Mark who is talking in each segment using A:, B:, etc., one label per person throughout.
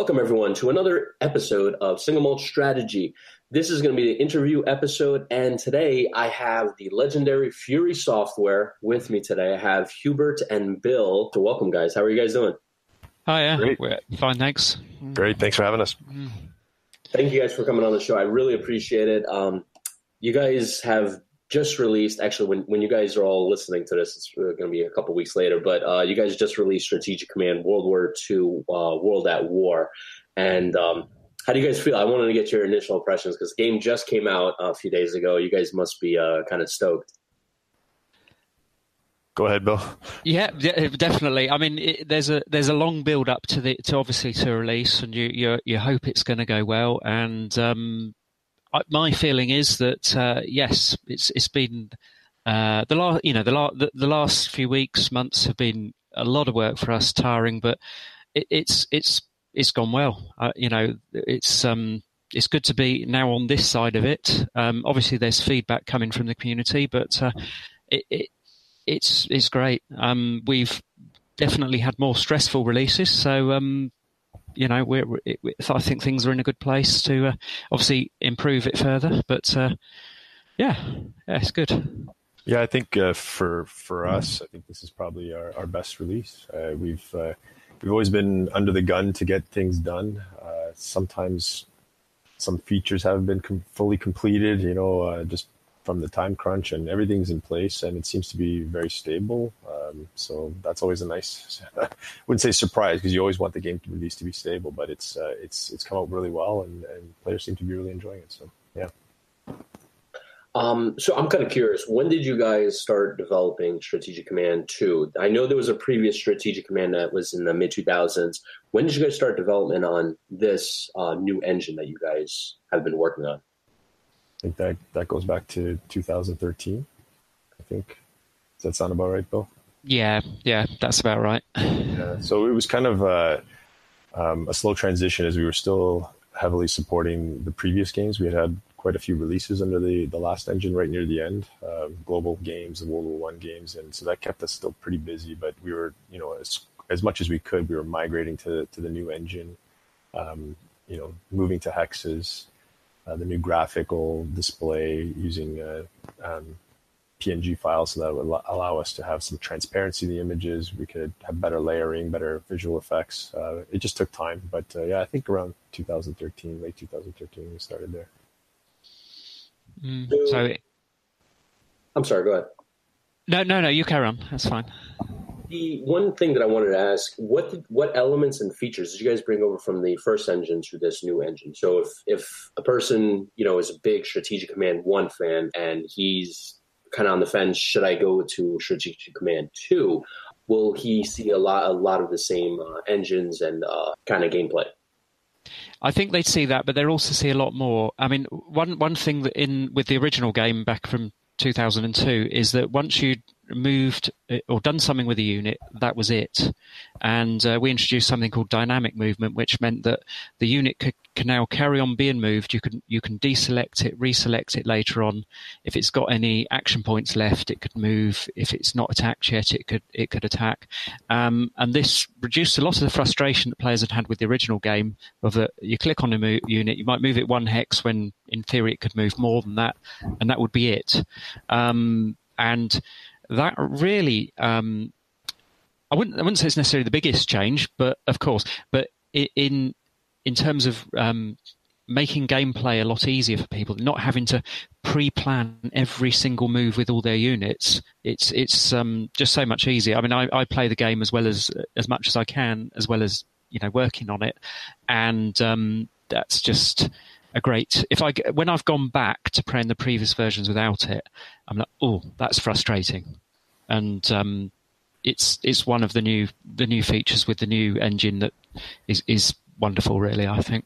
A: Welcome, everyone, to another episode of Single Malt Strategy. This is going to be the interview episode, and today I have the legendary Fury Software with me today. I have Hubert and Bill. So welcome, guys. How are you guys doing?
B: Hi, yeah.
C: Great.
B: We're fine, thanks.
C: Great. Thanks for having us.
A: Thank you guys for coming on the show. I really appreciate it. You guys have just released, actually, when you guys are all listening to this, it's going to be a couple weeks later, but you guys just released Strategic Command World War II, World at War. And how do you guys feel? I wanted to get your initial impressions because the game just came out a few days ago. You guys must be kind of stoked.
C: Go ahead, Bill.
B: Yeah, definitely. I mean, there's a long build up to obviously to release, and you hope it's going to go well. And my feeling is that yes, it's been the last few weeks, months have been a lot of work for us, tiring, but it's gone well. It's good to be now on this side of it. Obviously, there's feedback coming from the community, but it's great. We've definitely had more stressful releases, so I think things are in a good place to obviously improve it further. But yeah, it's good.
C: Yeah, I think for us, I think this is probably our best release. We've always been under the gun to get things done. Sometimes some features haven't been fully completed, just from the time crunch, and everything's in place, and it seems to be very stable. So that's always a nice, I wouldn't say surprise, because you always want the game to release to be stable, but it's come out really well, and players seem to be really enjoying it. So yeah.
A: So I'm kind of curious, when did you guys start developing Strategic Command 2? I know there was a previous Strategic Command that was in the mid-2000s. When did you guys start development on this new engine that you guys have been working on?
C: I think that goes back to 2013, I think. Does that sound about right, Bill?
B: Yeah, that's about right.
C: Yeah, so it was kind of a slow transition as we were still heavily supporting the previous games. We had quite a few releases under the last engine right near the end, global games, the World War I games, and so that kept us still pretty busy. But we were, as much as we could, we were migrating to the new engine, moving to hexes, the new graphical display using PNG files, so that would allow us to have some transparency in the images. We could have better layering, better visual effects. It just took time, but yeah, I think around 2013, late 2013, we started there.
B: So,
A: I'm sorry, go ahead.
B: No, you carry on. That's fine.
A: The one thing that I wanted to ask, what elements and features did you guys bring over from the first engine to this new engine? So if a person, is a big Strategic Command 1 fan and he's kind of on the fence, should I go to Strategic Command 2? Will he see a lot of the same engines and kind of gameplay?
B: I think they'd see that, but they'll also see a lot more. I mean, one thing that with the original game back from 2002 is that once you'd moved or done something with a unit, that was it. And we introduced something called dynamic movement, which meant that the unit can now carry on being moved. You can deselect it, reselect it later on. If it's got any action points left, it could move. If it's not attacked yet, it could attack. And this reduced a lot of the frustration that players had had with the original game of that you click on a unit, you might move it one hex when in theory it could move more than that, and that would be it. And that really, I wouldn't say it's necessarily the biggest change, but of course, but in terms of making gameplay a lot easier for people, not having to pre-plan every single move with all their units, it's just so much easier. I mean, I play the game as much as I can, as well as working on it, and that's just a great. When I've gone back to playing the previous versions without it, I'm like, oh, that's frustrating, and it's one of the new features with the new engine that is wonderful, really, I think.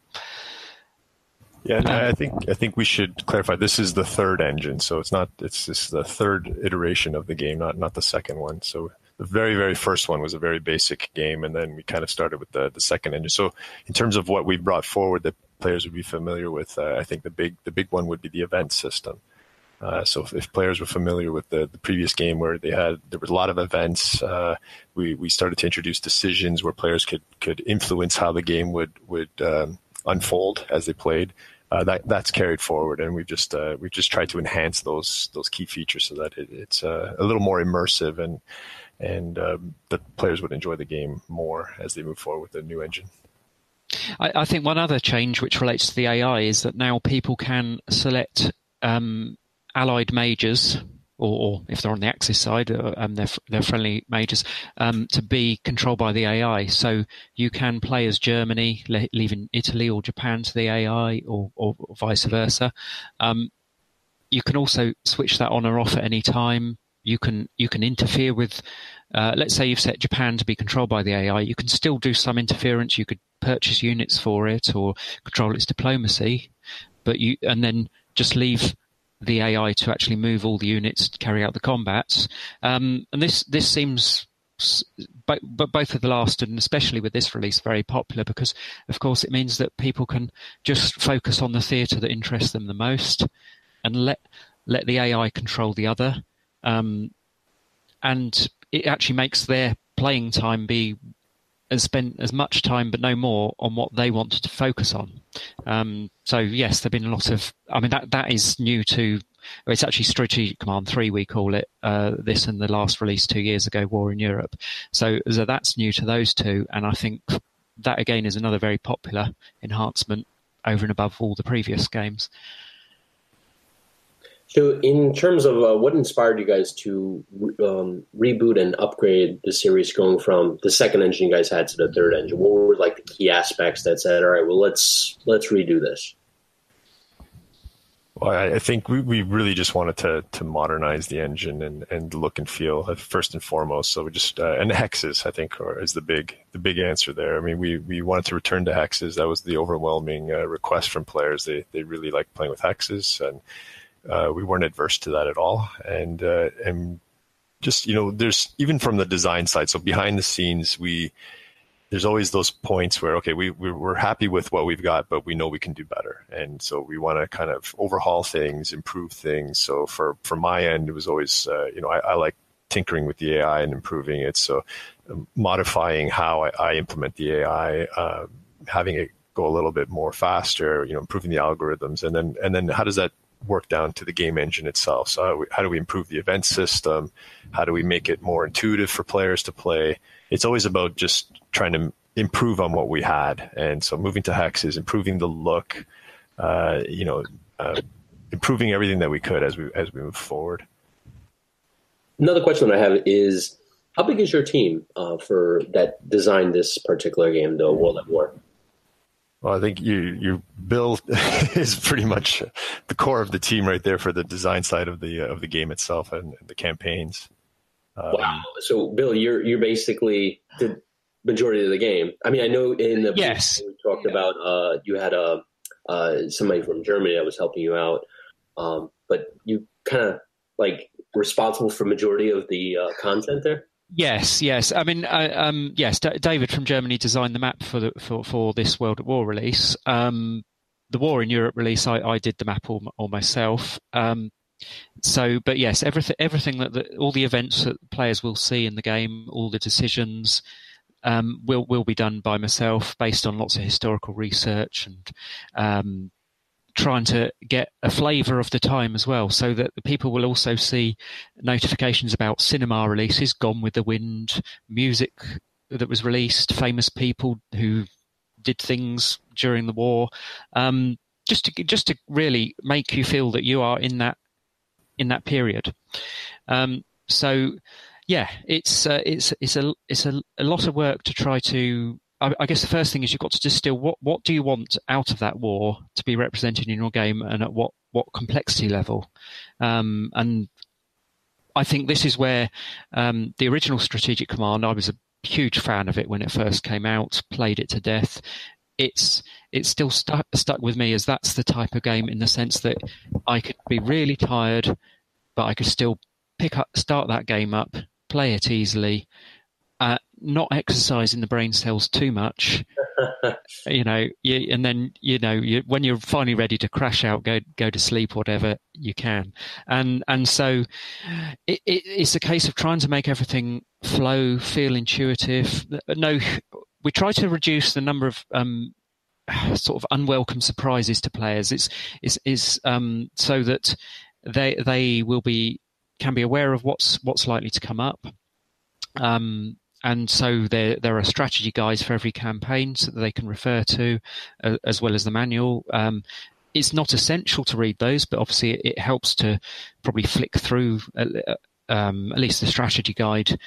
C: Yeah, and I think we should clarify. This is the third engine, so it's just the third iteration of the game, not the second one. So the very, very first one was a very basic game, and then we kind of started with the second engine. So in terms of what we brought forward that players would be familiar with, I think the big one would be the event system. So if players were familiar with the previous game where there was a lot of events, we started to introduce decisions where players could influence how the game would unfold as they played. That's carried forward, and we've just tried to enhance those key features so that it's a little more immersive and the players would enjoy the game more as they move forward with the new engine.
B: I think one other change which relates to the AI is that now people can select allied mages, or if they're on the Axis side, they're friendly mages, to be controlled by the AI. So you can play as Germany, leaving Italy or Japan to the AI, or vice versa. You can also switch that on or off at any time. You can interfere with, let's say you've set Japan to be controlled by the AI. You can still do some interference. You could purchase units for it or control its diplomacy, and then just leave the AI to actually move all the units to carry out the combats. And this seems, but both of the last and especially with this release, very popular because, of course, it means that people can just focus on the theatre that interests them the most and let the AI control the other. And it actually makes their playing time be spend as much time but no more on what they wanted to focus on. So yes, there've been a lot of, I mean, that is new to, it's actually Strategic Command 3 we call it, this and the last release 2 years ago, War in Europe. So that's new to those two, and I think that again is another very popular enhancement over and above all the previous games.
A: So in terms of what inspired you guys to reboot and upgrade the series going from the second engine you guys had to the third engine? What were like the key aspects that said, all right, well, let's redo this?
C: Well, I think we really just wanted to modernize the engine and the look and feel first and foremost. So we just and hexes, I think, is the big answer there. I mean, we wanted to return to hexes. That was the overwhelming request from players. They really liked playing with hexes, and we weren't adverse to that at all. And just, there's even from the design side. So behind the scenes, there's always those points where, okay, we're happy with what we've got, but we know we can do better. And so we want to kind of overhaul things, improve things. So for my end, it was always, I like tinkering with the AI and improving it. So modifying how I implement the AI, having it go a little bit more faster, improving the algorithms. And then how does that work down to the game engine itself? So how do we improve the event system? How do we make it more intuitive for players to play? It's always about just trying to improve on what we had. And so moving to hexes, improving the look, improving everything that we could as we move forward.
A: Another question I have is, how big is your team for that designed this particular game, the World at War?
C: Well, I think your Bill is pretty much the core of the team right there for the design side of the game itself and the campaigns.
A: Wow! So, Bill, you're basically the majority of the game. I mean, I know in the
B: yes,
A: we talked about you had somebody from Germany that was helping you out, but you kind of like responsible for majority of the content there.
B: Yes. I mean, yes. David from Germany designed the map for this World at War release. The War in Europe release, I did the map all myself. But yes, everything that all the events that players will see in the game, all the decisions, will be done by myself based on lots of historical research and trying to get a flavour of the time as well, so that the people will also see notifications about cinema releases, Gone with the Wind, music that was released, famous people who did things during the war, just to really make you feel that you are in that period. So yeah, it's a lot of work to try to. I guess the first thing is you've got to distill what do you want out of that war to be represented in your game, and at what complexity level. And I think this is where the original Strategic Command, I was a huge fan of it when it first came out, played it to death. It's still stuck with me as that's the type of game, in the sense that I could be really tired, but I could still start that game up, play it easily, not exercising the brain cells too much. And then when you're finally ready to crash out, go to sleep, whatever you can, and so it's a case of trying to make everything flow, feel intuitive. No, we try to reduce the number of sort of unwelcome surprises to players. It's so that they can be aware of what's likely to come up. And so there are strategy guides for every campaign so that they can refer to, as well as the manual. It's not essential to read those, but obviously it helps to probably flick through at least the strategy guide.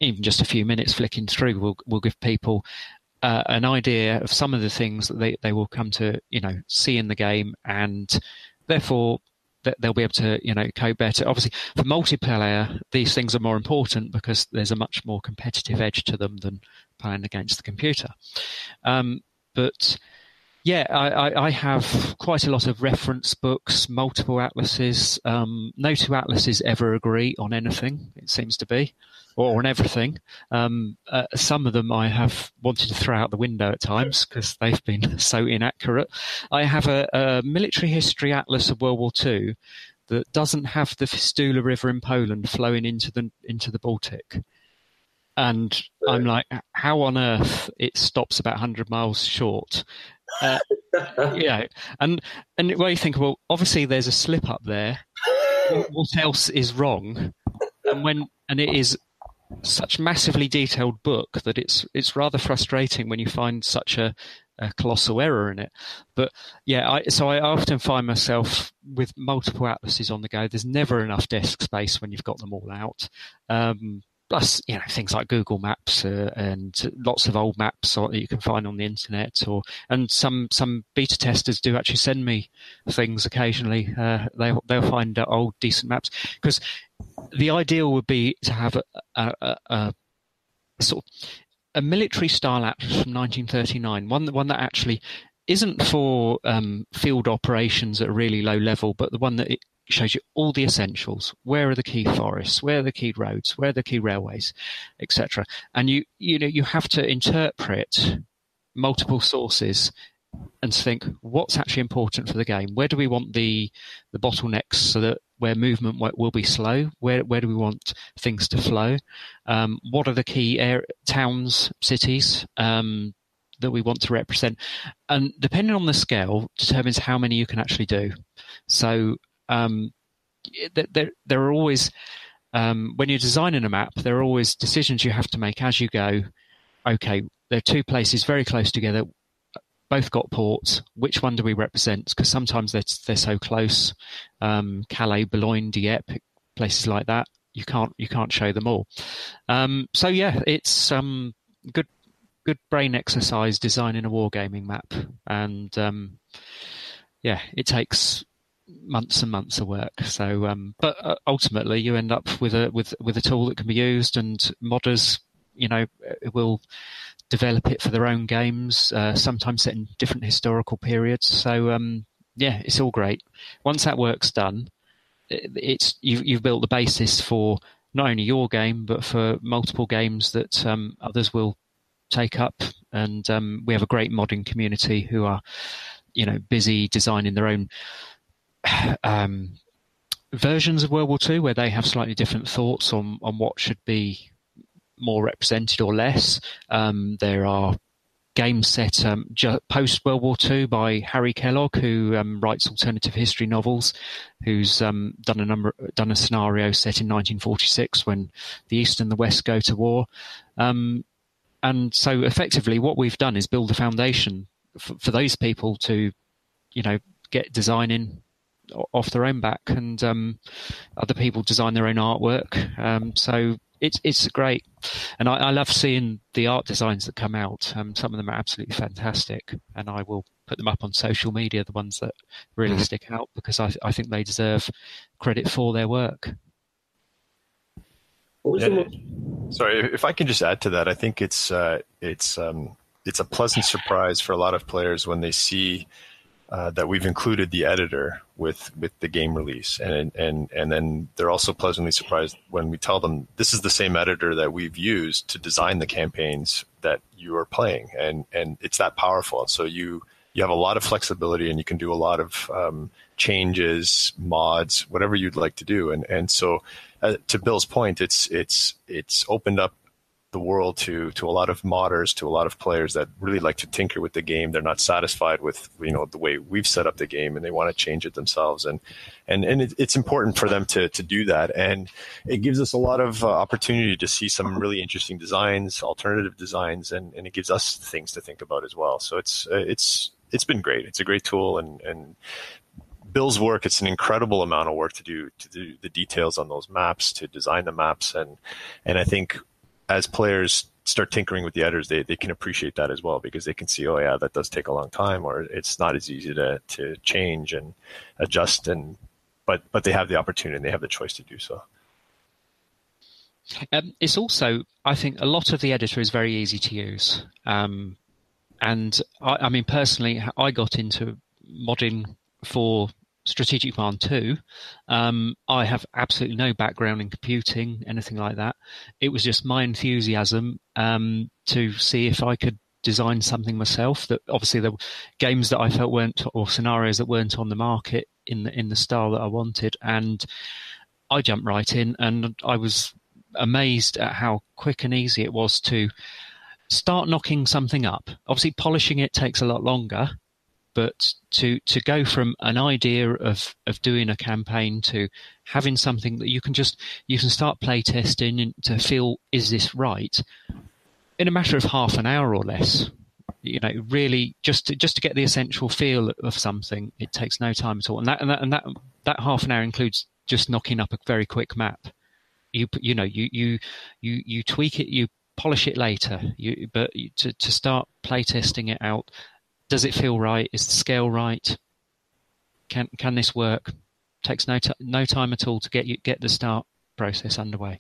B: Even just a few minutes flicking through will give people an idea of some of the things that they will come to see in the game, and therefore they'll be able to cope better. Obviously, for multiplayer, these things are more important because there's a much more competitive edge to them than playing against the computer. But yeah, I have quite a lot of reference books, multiple atlases. No two atlases ever agree on anything, it seems to be, or on everything. Some of them I have wanted to throw out the window at times because they've been so inaccurate. I have a military history atlas of World War II that doesn't have the Vistula River in Poland flowing into the Baltic. And I'm like, how on earth it stops about 100 miles short? And where you think, well, obviously there's a slip up there. What else is wrong? And it is such a massively detailed book that it's rather frustrating when you find such a colossal error in it. But yeah, I often find myself with multiple atlases on the go. There's never enough desk space when you've got them all out. Plus, things like Google Maps and lots of old maps that you can find on the internet, and some beta testers do actually send me things occasionally. They'll find old decent maps, because the ideal would be to have a sort of a military style atlas from 1939, one that actually isn't for field operations at a really low level, but the one that it shows you all the essentials. Where are the key forests? Where are the key roads? Where are the key railways, etc. And you have to interpret multiple sources and think, what's actually important for the game? Where do we want the bottlenecks so that where movement will be slow? Where do we want things to flow? What are the key towns, cities that we want to represent? And depending on the scale, determines how many you can actually do. So there are always, when you're designing a map, there are always decisions you have to make as you go. Okay, there are two places very close together, both got ports. Which one do we represent? Because sometimes they're so close. Calais, Boulogne, Dieppe, places like that. You can't show them all. So yeah, it's good brain exercise designing a wargaming map, and yeah, it takes months and months of work. So, but ultimately, you end up with a tool that can be used, and modders, will develop it for their own games. Sometimes set in different historical periods. So, yeah, it's all great. Once that work's done, you've built the basis for not only your game but for multiple games that others will take up. And we have a great modding community who are, busy designing their own versions of World War II, where they have slightly different thoughts on what should be more represented or less. There are games set post World War II by Harry Kellogg, who writes alternative history novels, who's done a scenario set in 1946 when the East and the West go to war. And so effectively what we've done is build a foundation for those people to, get designing off their own back, and other people design their own artwork. So it's great, and I love seeing the art designs that come out. Some of them are absolutely fantastic, and I will put them up on social media, the ones that really stick out, because I think they deserve credit for their work.
C: Sorry, if I can just add to that, I think it's a pleasant surprise for a lot of players when they see that we've included the editor with the game release, and then they're also pleasantly surprised when we tell them this is the same editor that we've used to design the campaigns that you are playing, and it's that powerful. So you have a lot of flexibility, and you can do a lot of changes, mods, whatever you'd like to do, and so to Bill's point, it's opened up the world to a lot of modders, to a lot of players that really like to tinker with the game. They're not satisfied with the way we've set up the game, and they want to change it themselves. And it's important for them to do that. And it gives us a lot of opportunity to see some really interesting designs, alternative designs, and it gives us things to think about as well. So it's been great. It's a great tool, and Bill's work, it's an incredible amount of work to do the details on those maps, to design the maps, and I think as players start tinkering with the editors, they can appreciate that as well, because they can see, oh yeah, that does take a long time, or it's not as easy to change and adjust, but they have the opportunity and they have the choice to do so.
B: It's also, I think, a lot of the editor is very easy to use. And I mean, personally, I got into modding for Strategic Command 2. I have absolutely no background in computing, anything like that. It was just my enthusiasm to see if I could design something myself. That obviously the games that I felt weren't, or scenarios that weren't on the market in the style that I wanted, and I jumped right in, and I was amazed at how quick and easy it was to start knocking something up. Obviously, polishing it takes a lot longer. But to go from an idea of doing a campaign to having something that you can start play testing to feel, is this right, in a matter of half an hour or less. Really just to get the essential feel of something, it takes no time at all. And that half an hour includes just knocking up a very quick map. You tweak it, you polish it later. But to start play testing it out. Does it feel right? Is the scale right? Can this work? Takes no time at all to get the start process underway.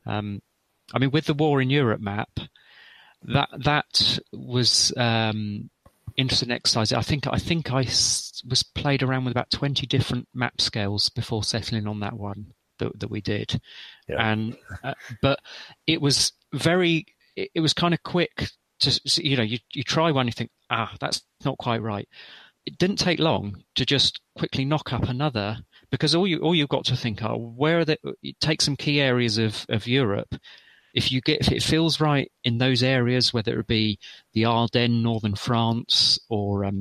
B: I mean, with the War in Europe map, that was interesting exercise. I think I was played around with about 20 different map scales before settling on that one that we did, yeah. And but it was kind of quick. You try one, you think, that's not quite right. It didn't take long to just quickly knock up another, because all you've got to think are, where are take some key areas of Europe. If it feels right in those areas, whether it be the Ardennes, northern France, or I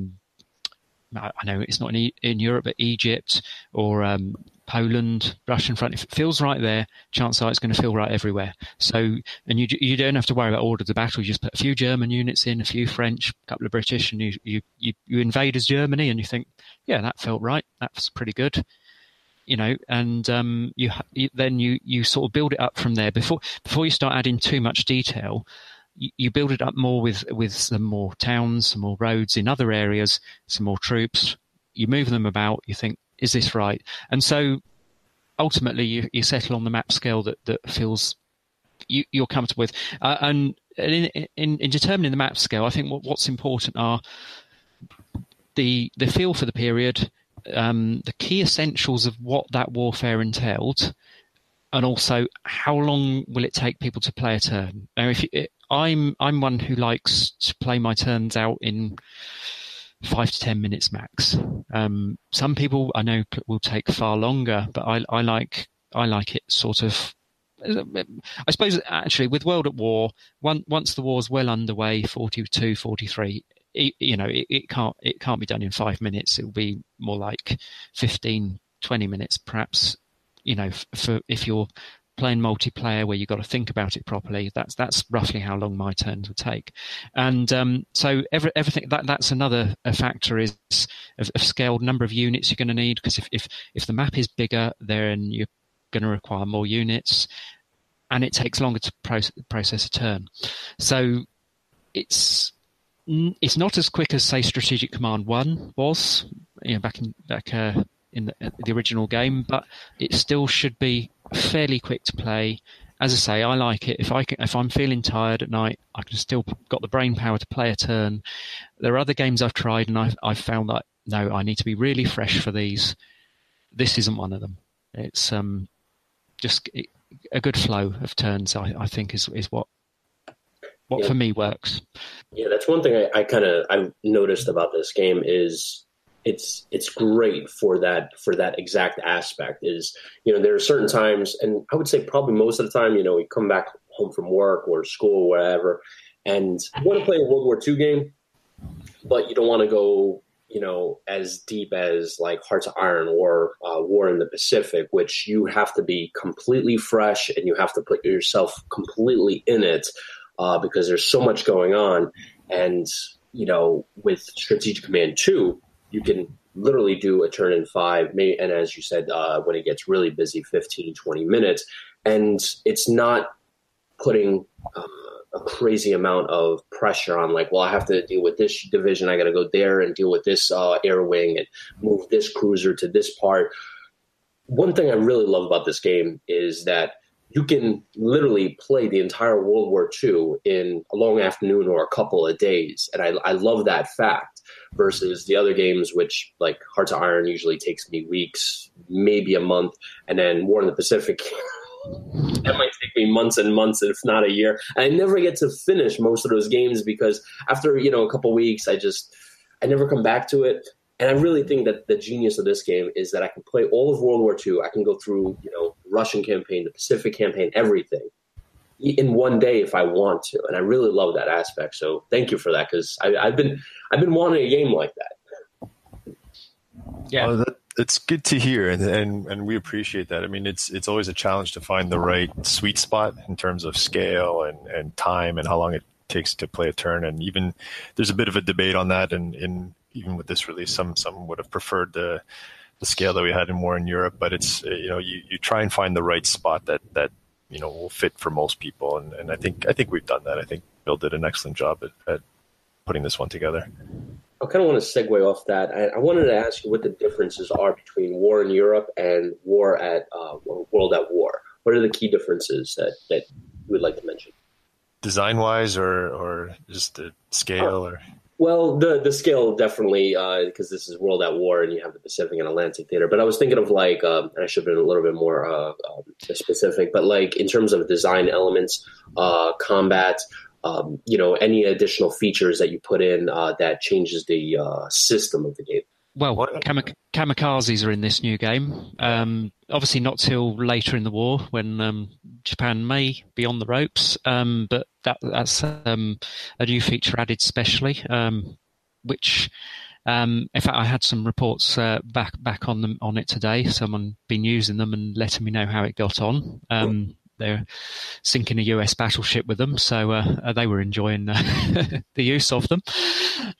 B: know it's not in Europe, but Egypt or Poland, Russian front. If it feels right there, chances are it's going to feel right everywhere. So, and you don't have to worry about order of the battle. You just put a few German units in, a few French, a couple of British, and you invade as Germany, and you think, yeah, that felt right. That's pretty good, And then you sort of build it up from there. Before you start adding too much detail, you build it up more with some more towns, some more roads in other areas, some more troops. You move them about. You think, is this right? And so ultimately you settle on the map scale that feels you're comfortable with. And in determining the map scale, I think what's important are the feel for the period, the key essentials of what that warfare entailed, and also how long will it take people to play a turn. Now, I'm one who likes to play my turns out in 5 to 10 minutes max. Some people I know will take far longer, but I like it sort of. I suppose actually with World at War, once the war's well underway, 42, 43, it can't be done in 5 minutes. It will be more like 15, 20 minutes, perhaps. For if you're playing multiplayer where you've got to think about it properly, that's roughly how long my turns would take. And so everything that's another factor is of scaled number of units you're going to need, because if the map is bigger, then you're going to require more units, and it takes longer to process a turn. So it's not as quick as, say, Strategic Command 1 was, back in the original game, but it still should be fairly quick to play. As I say, I like it. If I'm feeling tired at night, I can still got the brain power to play a turn. There are other games I've tried, and I've found that no, I need to be really fresh for these. This isn't one of them. It's just a good flow of turns, I think, is what for me works.
A: Yeah, that's one thing I've noticed about this game is it's great for that exact aspect. Is, there are certain times, and I would say probably most of the time, you come back home from work or school or whatever, and you want to play a World War II game, but you don't want to go as deep as like Hearts of Iron or War in the Pacific, which you have to be completely fresh and you have to put yourself completely in it because there's so much going on. And, with Strategic Command 2, you can literally do a turn in 5, maybe, and as you said, when it gets really busy, 15, 20 minutes. And it's not putting a crazy amount of pressure on, like, well, I have to deal with this division. I got to go there and deal with this air wing and move this cruiser to this part. One thing I really love about this game is that you can literally play the entire World War II in a long afternoon or a couple of days. And I love that fact versus the other games, which like Hearts of Iron usually takes me weeks, maybe a month. And then War in the Pacific, that might take me months and months, if not a year. And I never get to finish most of those games because after, a couple of weeks, I never come back to it. And I really think that the genius of this game is that I can play all of World War II. I can go through, the Russian campaign, the Pacific campaign, everything in one day if I want to. And I really love that aspect. So thank you for that, because I've been wanting a game like that.
B: Yeah.
C: Oh, it's good to hear, and we appreciate that. I mean, it's always a challenge to find the right sweet spot in terms of scale and time and how long it takes to play a turn. And even there's a bit of a debate on that. And even with this release, some would have preferred the scale that we had in War in Europe. But it's you try and find the right spot that will fit for most people. And I think we've done that. I think Bill did an excellent job at putting this one together.
A: I kind of want to segue off that. I wanted to ask you what the differences are between War in Europe and War at World at War. What are the key differences that you would like to mention?
C: Design-wise, or just the scale, or?
A: Well, the scale definitely, because this is World at War and you have the Pacific and Atlantic theater. But I was thinking of like, and I should have been a little bit more specific, but like in terms of design elements, combat. Any additional features that you put in that changes the system of the game.
B: Well, kamikazes are in this new game. Obviously not till later in the war when Japan may be on the ropes, but that's a new feature added specially, which, in fact, I had some reports back on it today. Someone been using them and letting me know how it got on. They're sinking a US battleship with them, so they were enjoying the use of them.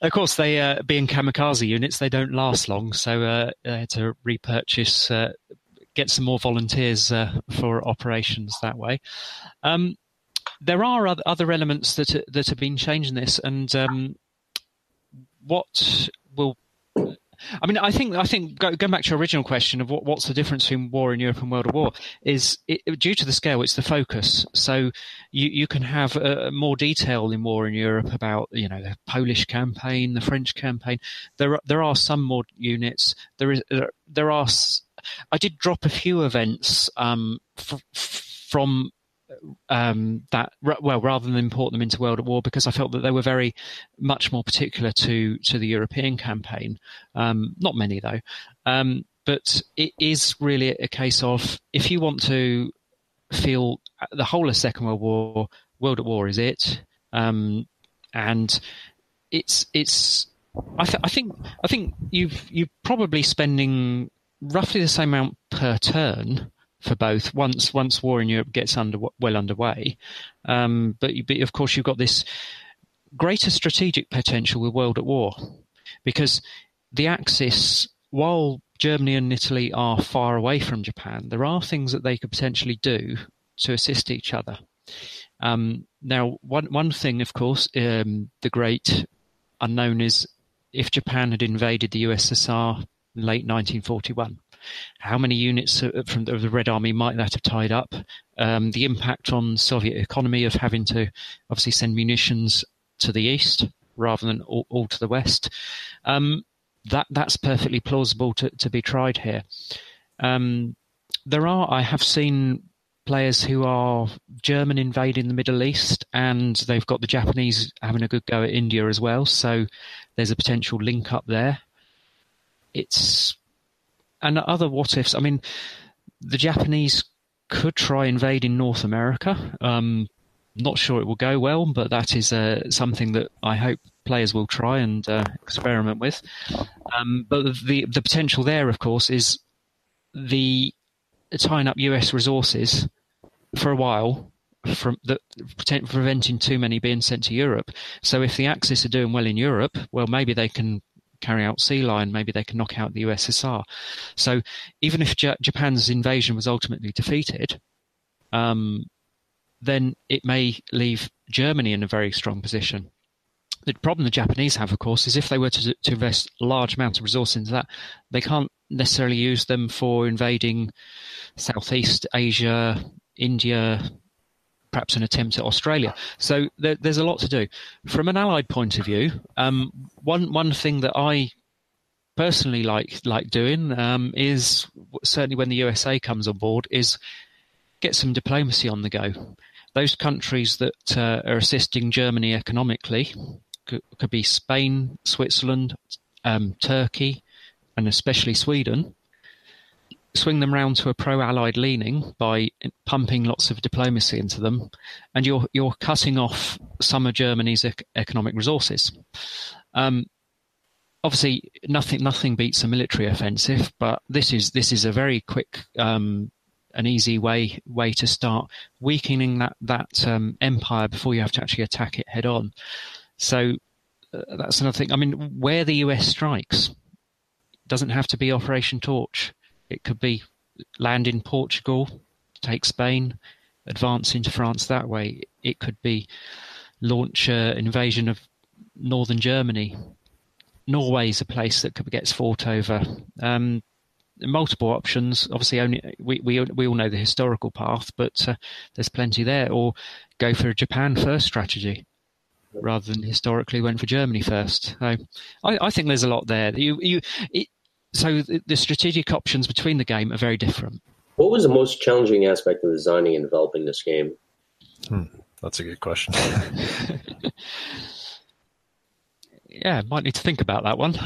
B: Of course, they being kamikaze units, they don't last long, so they had to repurchase, get some more volunteers for operations that way. There are other elements that have been changed in this, and what will. I mean, I think going back to your original question of what's the difference between War in Europe and World at War is due to the scale, it's the focus. So you can have more detail in War in Europe about the Polish campaign, the French campaign. There are some more units. There are. I did drop a few events from that, well, rather than import them into World at War, because I felt that they were very much more particular to the European campaign. Not many though, but it is really a case of, if you want to feel the whole of Second World War, World at War is it, and it's. I think you're probably spending roughly the same amount per turn for both once War in Europe gets well underway. But of course you've got this greater strategic potential with World at War, because the Axis, while Germany and Italy are far away from Japan, there are things that they could potentially do to assist each other. Now, one thing, of course, the great unknown is if Japan had invaded the USSR in late 1941. How many units of the Red Army might that have tied up? The impact on Soviet economy of having to obviously send munitions to the east rather than all to the west. that's perfectly plausible to be tried here. I have seen players who are German invading the Middle East, and they've got the Japanese having a good go at India as well. So there's a potential link up there. And other what ifs. I mean, the Japanese could try invading North America. Not sure it will go well, but that is something that I hope players will try and experiment with. But the potential there, of course, is the tying up US resources for a while, preventing too many being sent to Europe. So if the Axis are doing well in Europe, well, maybe they can carry out Sea Lion, maybe they can knock out the USSR. So even if Japan's invasion was ultimately defeated, then it may leave Germany in a very strong position. The problem the Japanese have, of course, is if they were to invest a large amount of resources into that, they can't necessarily use them for invading Southeast Asia, India, perhaps an attempt at Australia. So there's a lot to do. From an Allied point of view, one thing that I personally like doing is, certainly when the USA comes on board, is get some diplomacy on the go. Those countries that are assisting Germany economically could be Spain, Switzerland, Turkey, and especially Sweden. Swing them round to a pro-Allied leaning by pumping lots of diplomacy into them, and you're cutting off some of Germany's economic resources. Obviously, nothing beats a military offensive, but this is a very quick and easy way to start weakening that empire before you have to actually attack it head on. So that's another thing. I mean, where the US strikes doesn't have to be Operation Torch. It could be land in Portugal, take Spain, advance into France that way. It could be launch an invasion of northern Germany. Norway is a place that gets fought over. Multiple options. Obviously, we all know the historical path, but there's plenty there. Or go for a Japan first strategy, rather than historically went for Germany first. So I think there's a lot there. So the strategic options between the game are very different.
A: What was the most challenging aspect of designing and developing this game?
C: That's a good question.
B: Yeah, might need to think about that one.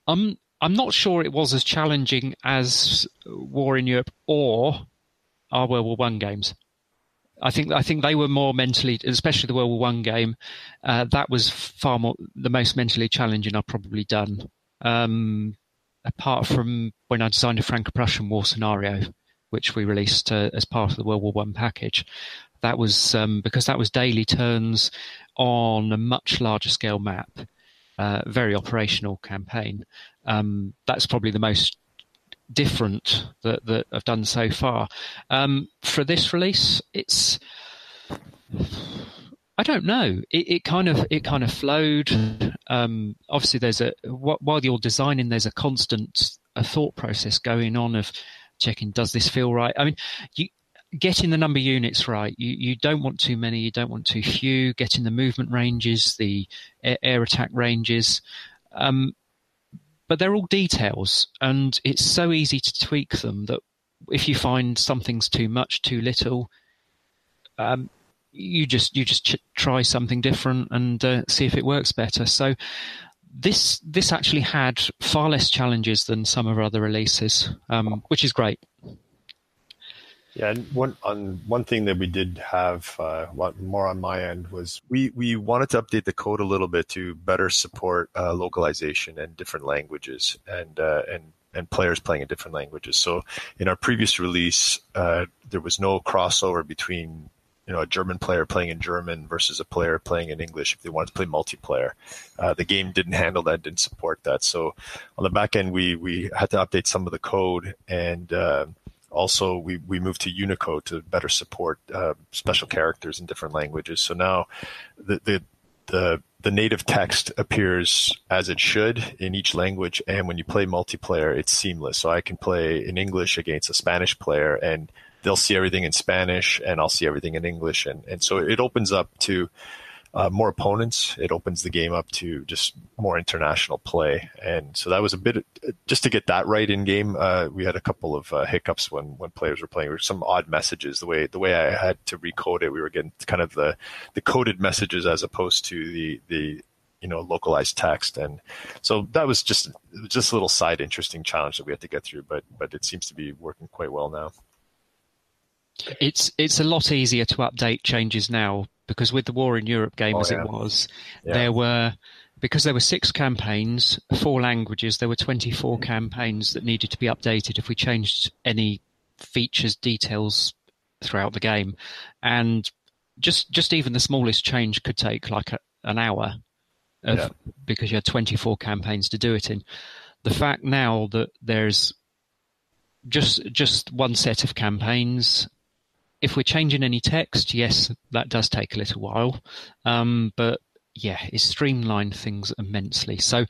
B: I'm not sure it was as challenging as War in Europe or our World War I games. I think they were more mentally, especially the World War I game. That was far more the most mentally challenging I've probably done. Apart from when I designed a Franco-Prussian war scenario, which we released as part of the World War I package. That was because that was daily turns on a much larger scale map, very operational campaign. That's probably the most different that I've done so far. For this release, I don't know. It kind of flowed. Obviously, while you're designing, there's a constant thought process going on of checking, does this feel right? I mean, getting the number of units right. You don't want too many. You don't want too few. Getting the movement ranges, the air attack ranges. But they're all details, and it's so easy to tweak them that if you find something's too much, too little, you just try something different and see if it works better. So this actually had far less challenges than some of our other releases, which is great.
C: Yeah, and one thing that we did have more on my end was we wanted to update the code a little bit to better support localization and different languages and players playing in different languages. So in our previous release, there was no crossover between a German player playing in German versus a player playing in English if they wanted to play multiplayer. The game didn't handle that, didn't support that. So on the back end, we had to update some of the code, and also we moved to Unicode to better support special characters in different languages. So now the native text appears as it should in each language, and when you play multiplayer, it's seamless. So I can play in English against a Spanish player, and they'll see everything in Spanish, and I'll see everything in English. And so it opens up to more opponents, it opens the game up to just more international play. And so that was a bit, just to get that right in game. We had a couple of hiccups when players were playing, or some odd messages. The way I had to recode it, we were getting kind of the coded messages as opposed to the localized text. And so that was just a little side interesting challenge that we had to get through, but it seems to be working quite well now.
B: It's a lot easier to update changes now, because with the War in Europe game it was, because there were 6 campaigns, 4 languages, there were 24 campaigns that needed to be updated if we changed any features, details throughout the game. And just even the smallest change could take like an hour because you had 24 campaigns to do it in. The fact now that there's just one set of campaigns, if we're changing any text, yes, that does take a little while. But yeah, it's streamlined things immensely. So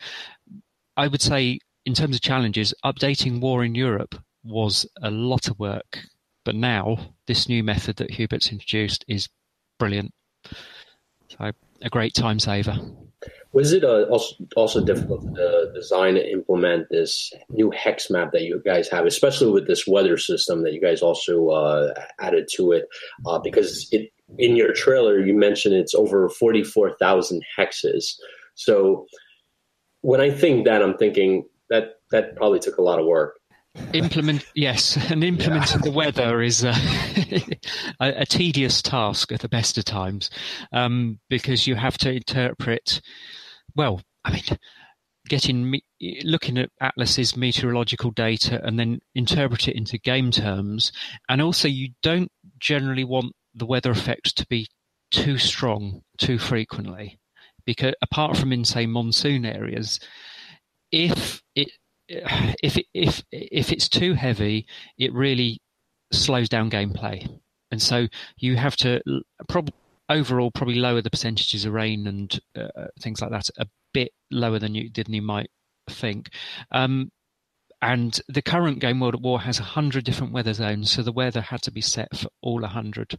B: I would say, in terms of challenges, updating War in Europe was a lot of work. But now, this new method that Hubert's introduced is brilliant. So a great time saver.
A: Was it also difficult to design and implement this new hex map that you guys have, especially with this weather system that you guys also added to it? Because in your trailer, you mentioned it's over 44,000 hexes. So when I think that, I'm thinking that probably took a lot of work. Implementing
B: the weather is a tedious task at the best of times, because you have to interpret. Well, I mean, looking at Atlas's meteorological data and then interpret it into game terms, and also you don't generally want the weather effect to be too strong too frequently, because apart from in, say, monsoon areas, if it's too heavy, it really slows down gameplay, and so you have to overall probably lower the percentages of rain and things like that a bit lower than you might think. And the current game, World at War, has 100 different weather zones, so the weather had to be set for all 100.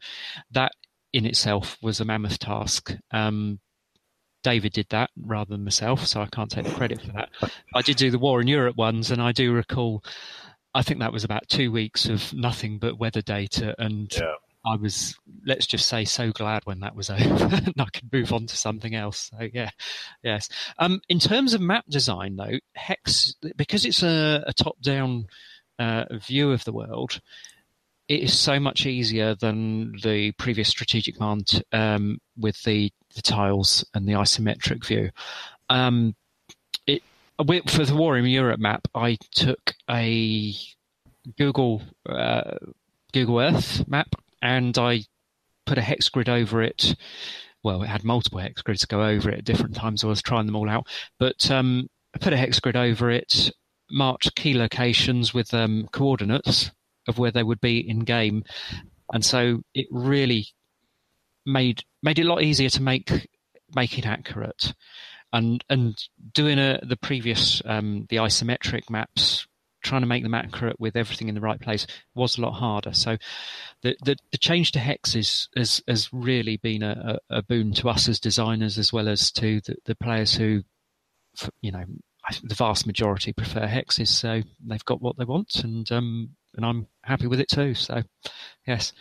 B: That in itself was a mammoth task. David did that rather than myself, so I can't take the credit for that. I did do the War in Europe ones, and I do recall, I think that was about 2 weeks of nothing but weather data, and I was, let's just say, so glad when that was over and I could move on to something else. So yes. In terms of map design, though, Hex, because it's a top-down view of the world, it is so much easier than the previous Strategic Command with the tiles and the isometric view. For the War in Europe map, I took a Google Earth map, and I put a hex grid over it. Well, it had multiple hex grids go over it at different times. I was trying them all out. But I put a hex grid over it, marked key locations with coordinates of where they would be in game. And so it really made it a lot easier to make it accurate. And doing the previous, the isometric maps, trying to make them accurate with everything in the right place was a lot harder. So the change to hex has really been a boon to us as designers, as well as to the players who, the vast majority prefer hexes. So they've got what they want, and I'm happy with it too. So yes.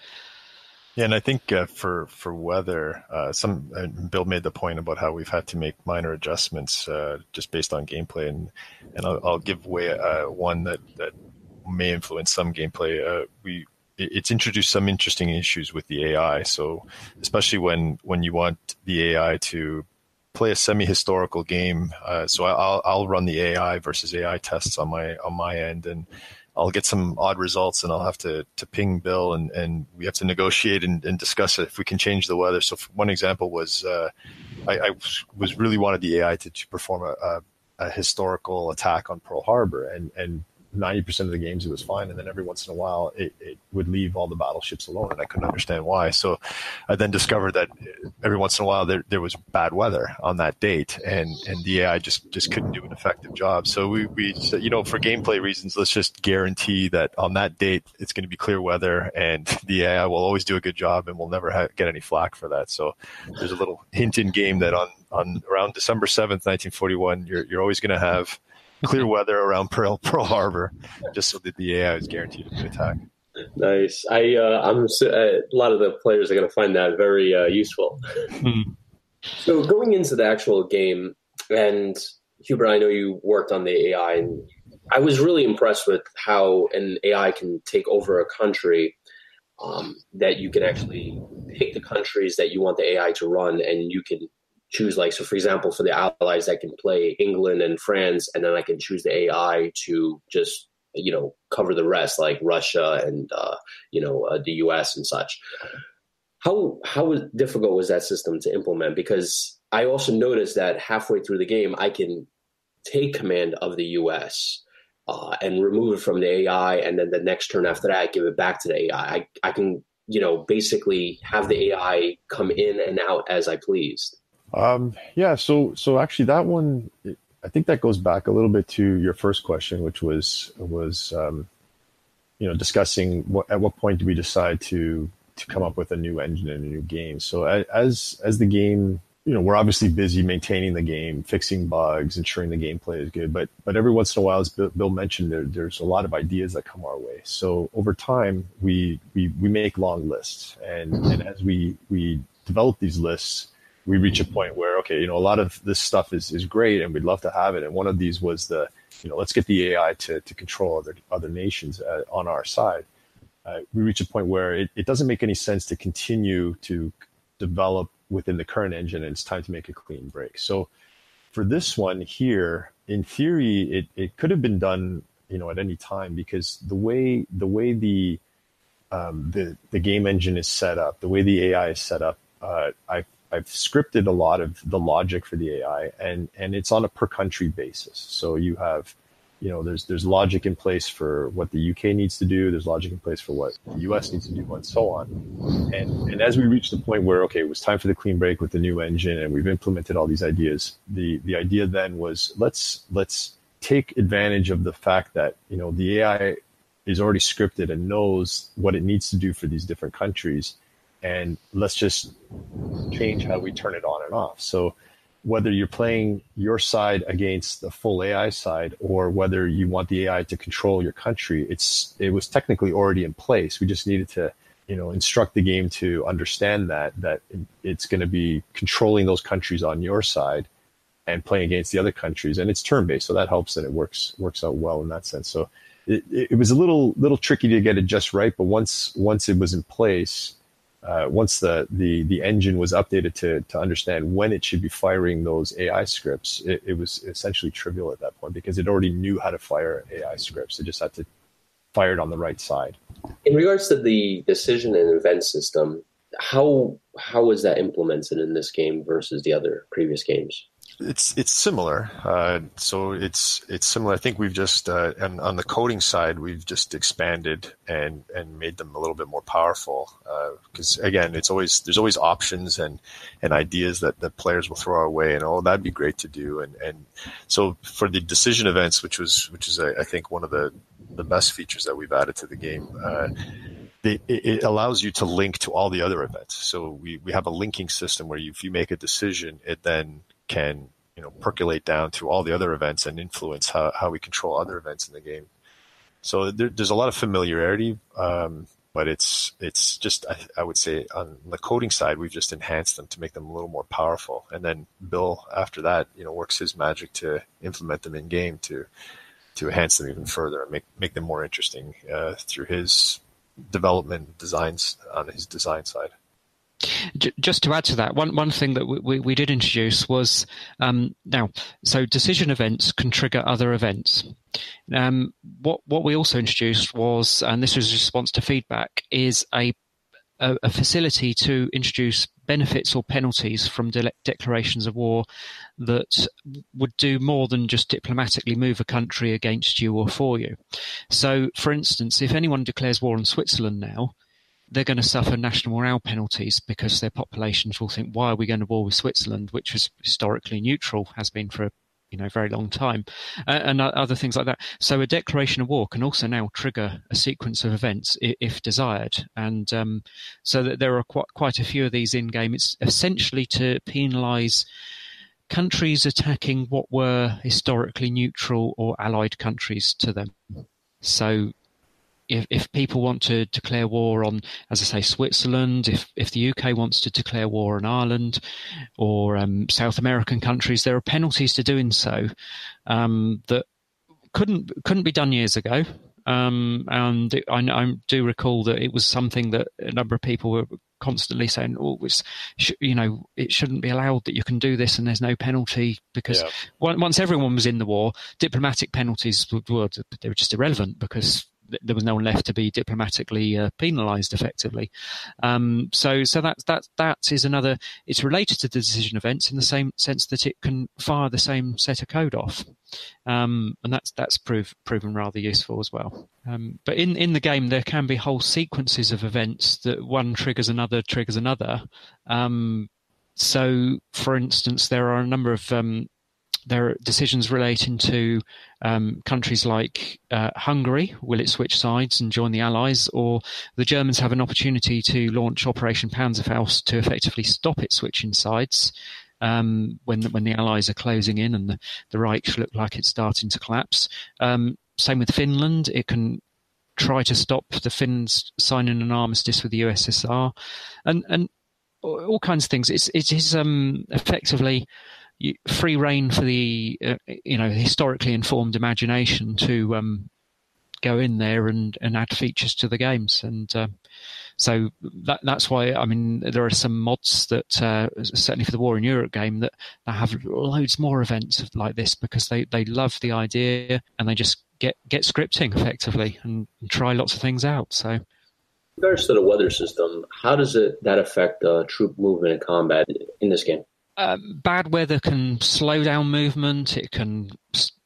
C: Yeah, and I think for weather, Bill made the point about how we've had to make minor adjustments just based on gameplay, and I'll give away one that may influence some gameplay. It's introduced some interesting issues with the AI. So especially when you want the AI to play a semi-historical game, so I'll run the AI versus AI tests on my end, and I'll get some odd results, and I'll have to ping Bill, and we have to negotiate and discuss it if we can change the weather. So one example was I really wanted the AI to perform a historical attack on Pearl Harbor, and 90% of the games it was fine, and then every once in a while it would leave all the battleships alone, and I couldn't understand why. So I then discovered that every once in a while there was bad weather on that date, and the AI just couldn't do an effective job. So we said, for gameplay reasons, let's just guarantee that on that date it's going to be clear weather, and the AI will always do a good job, and we'll never get any flack for that. So there's a little hint in game that on around December 7th, 1941, you're always going to have clear weather around Pearl Harbor, just so that the AI is guaranteed a good attack.
A: Nice. A lot of the players are going to find that very useful. So going into the actual game, and Hubert, I know you worked on the AI, and I was really impressed with how an AI can take over a country. That you can actually pick the countries that you want the AI to run, and you can choose, so for example, for the allies, I can play England and France, and then I can choose the AI to just, cover the rest, like Russia and, the US and such. How difficult was that system to implement? Because I also noticed that halfway through the game, I can take command of the US and remove it from the AI, and then the next turn after that, I give it back to the AI. I can, basically have the AI come in and out as I pleased.
C: So actually that one, I think that goes back a little bit to your first question, which was discussing at what point do we decide to come up with a new engine and a new game. So as the game, we're obviously busy maintaining the game, fixing bugs, ensuring the gameplay is good. But every once in a while, as Bill mentioned, there's a lot of ideas that come our way. So over time, we make long lists, and as we develop these lists, we reach a point where, okay, a lot of this stuff is great and we'd love to have it. And one of these was let's get the AI to control other nations on our side. We reach a point where it doesn't make any sense to continue to develop within the current engine, and it's time to make a clean break. So for this one here, in theory, it could have been done, at any time, because the way the game engine is set up, the way the AI is set up, I've scripted a lot of the logic for the AI, and it's on a per country basis. So you have, there's logic in place for what the UK needs to do. There's logic in place for what the US needs to do, and so on. And as we reached the point where, okay, it was time for the clean break with the new engine, and we've implemented all these ideas, the idea then was let's take advantage of the fact that, the AI is already scripted and knows what it needs to do for these different countries. And let's just change how we turn it on and off. So whether you're playing your side against the full AI side, or whether you want the AI to control your country, it was technically already in place. We just needed to, instruct the game to understand that it's going to be controlling those countries on your side and playing against the other countries. And it's turn-based, so that helps, and it works out well in that sense. So it was a little tricky to get it just right, but once it was in place, once the engine was updated to understand when it should be firing those AI scripts, it was essentially trivial at that point, because it already knew how to fire AI scripts. It just had to fire it on the right side.
A: In regards to the decision and event system, how was that implemented in this game versus the other previous games?
C: It's similar. So it's similar. I think we've just and on the coding side, we've just expanded and made them a little bit more powerful. Because again, there's always options and ideas that players will throw our way, and that'd be great to do. And so for the decision events, which is I think one of the best features that we've added to the game. It allows you to link to all the other events. So we have a linking system where if you make a decision, it then can percolate down to all the other events and influence how we control other events in the game. So there's a lot of familiarity, but it's just I would say on the coding side, we've just enhanced them to make them a little more powerful. And then Bill, after that, works his magic to implement them in game to enhance them even further and make them more interesting through his development designs on his design side.
B: Just to add to that, one thing that we did introduce was so decision events can trigger other events. What we also introduced was, and this was a response to feedback, is a a facility to introduce benefits or penalties from declarations of war that would do more than just diplomatically move a country against you or for you. So, for instance, if anyone declares war on Switzerland now, they're going to suffer national morale penalties because their populations will think, why are we going to war with Switzerland, which was historically neutral, has been for a very long time, and other things like that. So a declaration of war can also now trigger a sequence of events if desired. And so that there are quite a few of these in-game. It's essentially to penalise countries attacking what were historically neutral or allied countries to them. So if people want to declare war on, as I say, Switzerland, if the UK wants to declare war on Ireland or South American countries, there are penalties to doing so that couldn't be done years ago. And I do recall that it was something that a number of people were constantly saying, it shouldn't be allowed that you can do this and there's no penalty, because once everyone was in the war, diplomatic penalties they were just irrelevant because there was no one left to be diplomatically penalised effectively. So that is another. It's related to the decision events in the same sense that it can fire the same set of code off, and that's proven rather useful as well. But in the game there can be whole sequences of events that one triggers another. So, for instance, there are a number of there are decisions relating to countries like Hungary. Will it switch sides and join the Allies? Or the Germans have an opportunity to launch Operation Panzerfaust to effectively stop it switching sides when the Allies are closing in and the Reich look like it's starting to collapse. Same with Finland. It can try to stop the Finns signing an armistice with the USSR. And all kinds of things. It is effectively free reign for the historically informed imagination to go in there and add features to the games, and so that's why there are some mods that certainly for the War in Europe game that have loads more events like this because they love the idea and they just get scripting effectively and try lots of things out. So, in
A: regards to the weather system, how does that affect troop movement and combat in this game?
B: Bad weather can slow down movement. It can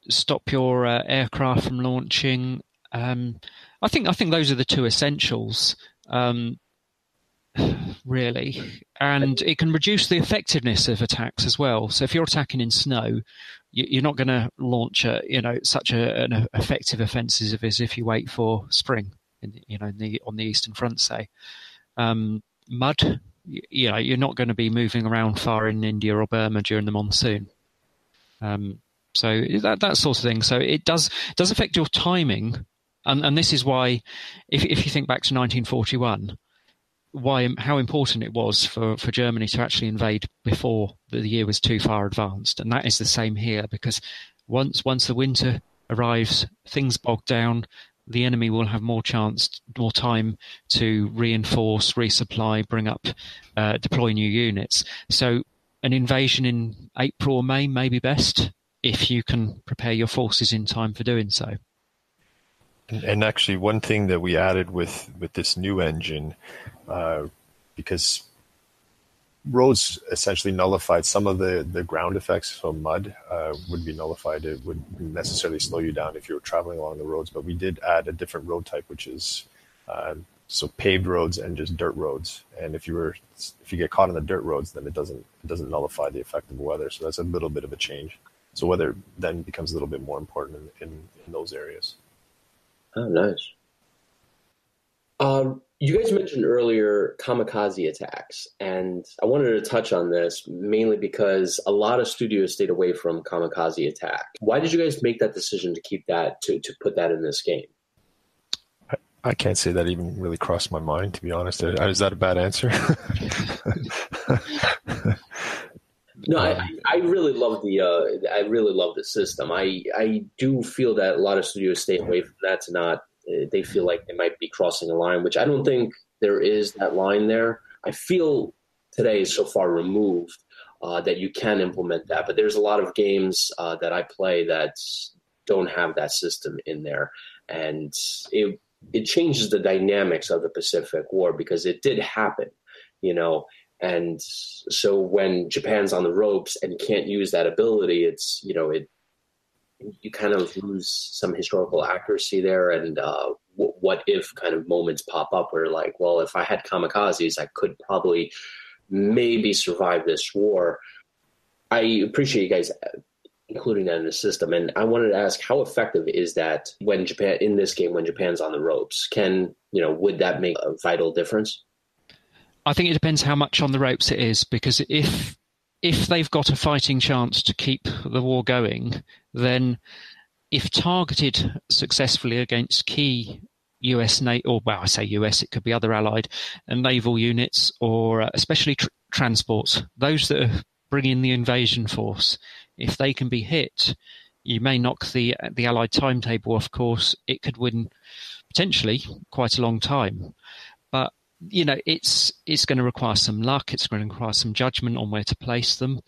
B: stop your aircraft from launching. I think those are the two essentials, really. And it can reduce the effectiveness of attacks as well. So if you're attacking in snow, you're not going to launch such an effective offensive as if you wait for spring, on the Eastern Front, say. Mud. You're not going to be moving around far in India or Burma during the monsoon. So that sort of thing. So it does affect your timing, and this is why, if you think back to 1941, how important it was for Germany to actually invade before the year was too far advanced, and that is the same here, because once the winter arrives, things bog down. The enemy will have more time to reinforce, resupply, bring up, deploy new units. So an invasion in April or May may be best if you can prepare your forces in time for doing so.
C: And actually, one thing that we added with this new engine, because roads essentially nullified some of the ground effects, so mud would be nullified. It wouldn't necessarily slow you down if you were traveling along the roads, but we did add a different road type, which is so paved roads and just dirt roads. And if you get caught on the dirt roads, then it doesn't nullify the effect of weather. So that's a little bit of a change. So weather then becomes a little bit more important in those areas.
A: Oh, nice. You guys mentioned earlier kamikaze attacks, and I wanted to touch on this mainly because a lot of studios stayed away from kamikaze attack. Why did you guys make that decision to keep that, to put that in this game?
C: I can't say that even really crossed my mind, to be honest. Is that a bad answer?
A: No, I really love the system. I do feel that a lot of studios stay away from that to not. They feel like they might be crossing a line, which I don't think there is that line there. I feel today is so far removed that you can implement that. But there's a lot of games that I play that don't have that system in there. And it changes the dynamics of the Pacific War, because it did happen, and so when Japan's on the ropes and you can't use that ability, it's, you kind of lose some historical accuracy there. And what if kind of moments pop up where like, well, if I had kamikazes, I could probably maybe survive this war. I appreciate you guys including that in the system. And I wanted to ask, how effective is that when Japan's on the ropes? Would that make a vital difference?
B: I think it depends how much on the ropes it is, because if they've got a fighting chance to keep the war going, then if targeted successfully against key US, I say US, it could be other allied and naval units, or especially transports, those that are bringing the invasion force, if they can be hit, you may knock the allied timetable off course. It could win potentially quite a long time. But it's going to require some luck. It's going to require some judgment on where to place them.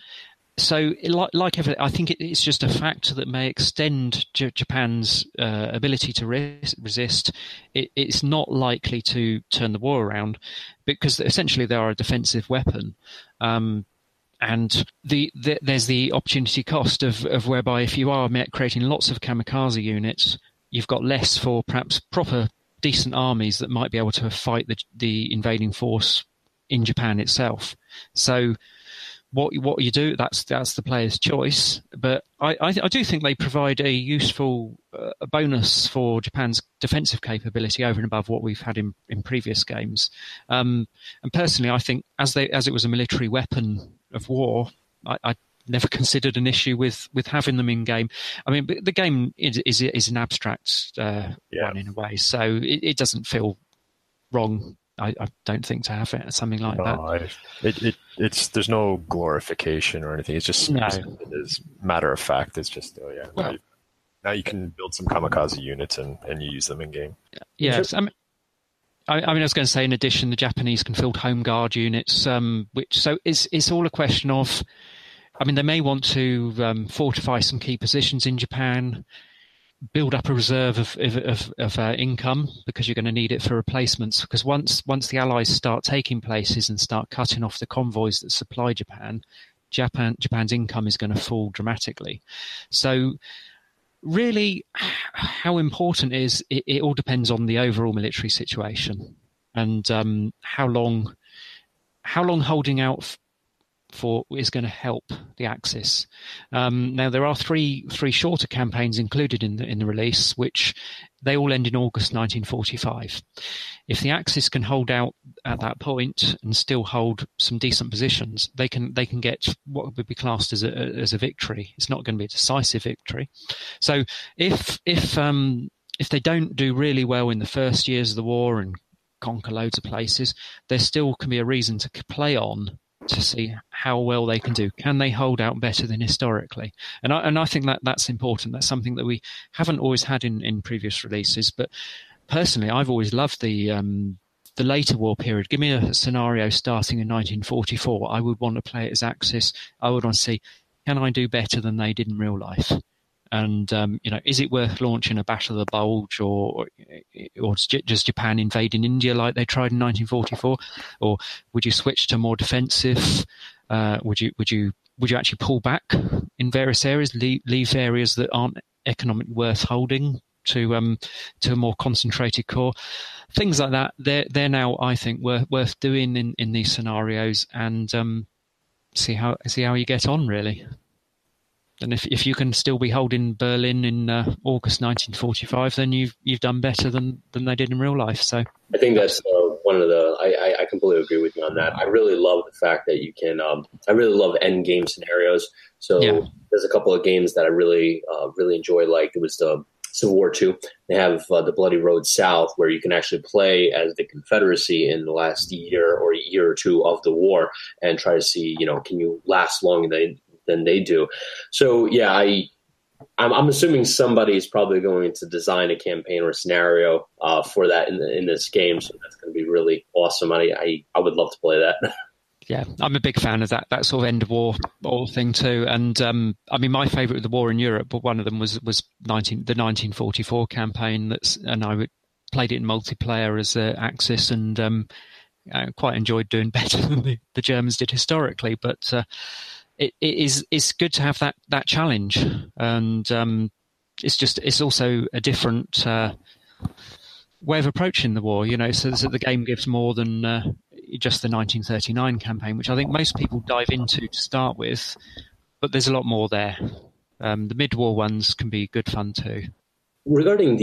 B: So, like everything, I think it's just a factor that may extend Japan's ability to resist. It's not likely to turn the war around, because essentially they are a defensive weapon. And there's the opportunity cost of whereby if you are creating lots of kamikaze units, you've got less for perhaps proper decent armies that might be able to fight the invading force in Japan itself. So what you do, that's the player's choice. But I do think they provide a useful bonus for Japan's defensive capability over and above what we've had in previous games. And personally, I think as it was a military weapon of war, I never considered an issue with having them in game. I mean, the game is an abstract one in a way, so it doesn't feel wrong. I don't think to have something like that. There's no glorification or anything. It's just it's matter of fact. It's just now you can build some kamikaze units and you use them in game. Yes, I was going to say, in addition, the Japanese can field home guard units, it's all a question of. I mean, they may want to fortify some key positions in Japan, build up a reserve of income, because you're going to need it for replacements. Because once the Allies start taking places and start cutting off the convoys that supply Japan's income is going to fall dramatically. So, really, how important it all depends on the overall military situation and how long holding out for is going to help the Axis. Now there are three shorter campaigns included in the release, which they all end in August 1945. If the Axis can hold out at that point and still hold some decent positions, they can get what would be classed as a victory. It's not going to be a decisive victory. So if they don't do really well in the first years of the war and conquer loads of places, there still can be a reason to play on to see how well they can do. Can they hold out better than historically? And I think that's important. That's something that we haven't always had in previous releases. But personally, I've always loved the later war period. Give me a scenario starting in 1944. I would want to play it as Axis. I would want to see, can I do better than they did in real life? And is it worth launching a Battle of the Bulge, or just Japan invading India like they tried in 1944, or would you switch to more defensive? Would you actually pull back in various areas, leave areas that aren't economically worth holding to a more concentrated core? Things like that. They're now, I think, worth doing in these scenarios, and see how you get on, really. And if you can still be holding Berlin in August 1945, then you've done better than they did in real life. So
A: I think that's one of the. I completely agree with you on that. I really love the fact that you can. I really love end game scenarios. So there's a couple of games that I really enjoy. Like it was the Civil War II. They have the Bloody Road South, where you can actually play as the Confederacy in the last year or two of the war, and try to see, can you last longer than they do. So yeah, I'm assuming somebody's probably going to design a campaign or a scenario for that in this game. So that's going to be really awesome. I would love to play that.
B: Yeah, I'm a big fan of that sort of end of war thing too. And my favourite of the war in Europe, but one of them was the 1944 campaign. And I would played it in multiplayer as Axis, and I quite enjoyed doing better than the Germans did historically. But it's good to have that challenge, and it's also a different way of approaching the war. So the game gives more than just the 1939 campaign, which I think most people dive into to start with. But there's a lot more there. The mid-war ones can be good fun too.
A: Regarding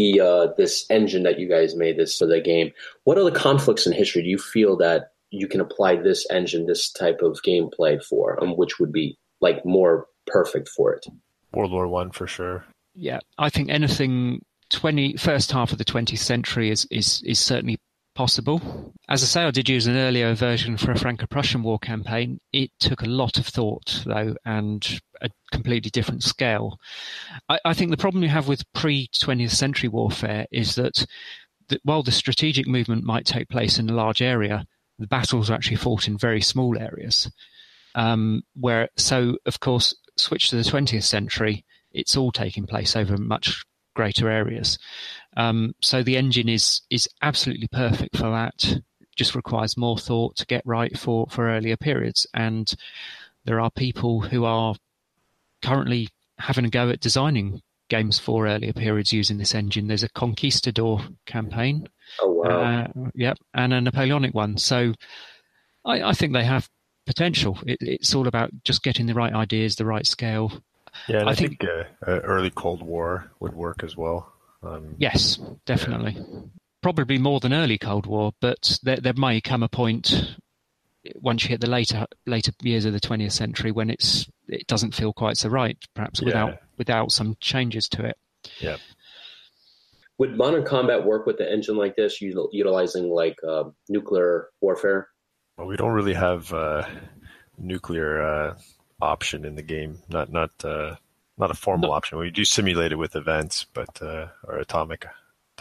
A: this engine that you guys made for the game, what other conflicts in history do you feel that you can apply this engine, this type of gameplay for, which would be like more perfect for it?
C: World War I for sure.
B: Yeah, I think anything first half of the 20th century is certainly possible. As I say, I did use an earlier version for a Franco-Prussian War campaign. It took a lot of thought, though, and a completely different scale. I think the problem you have with pre-20th century warfare is that while the strategic movement might take place in a large area, the battles are actually fought in very small areas. So, of course, switch to the 20th century, it's all taking place over much greater areas. So the engine is absolutely perfect for that. Just requires more thought to get right for earlier periods. And there are people who are currently having a go at designing games for earlier periods using this engine. There's a Conquistador campaign.
A: Oh, wow.
B: And a Napoleonic one. So I think they have potential. It's all about just getting the right ideas, the right scale.
C: Yeah, and I think early Cold War would work as well.
B: Yes, definitely. Yeah. Probably more than early Cold War, but there may come a point once you hit the later years of the 20th century when it doesn't feel quite so right, perhaps without some changes to it.
C: Yeah.
A: Would modern combat work with the engine like this, utilizing like nuclear warfare?
C: Well, we don't really have nuclear option in the game. Not a formal option. We do simulate it with events, but or atomic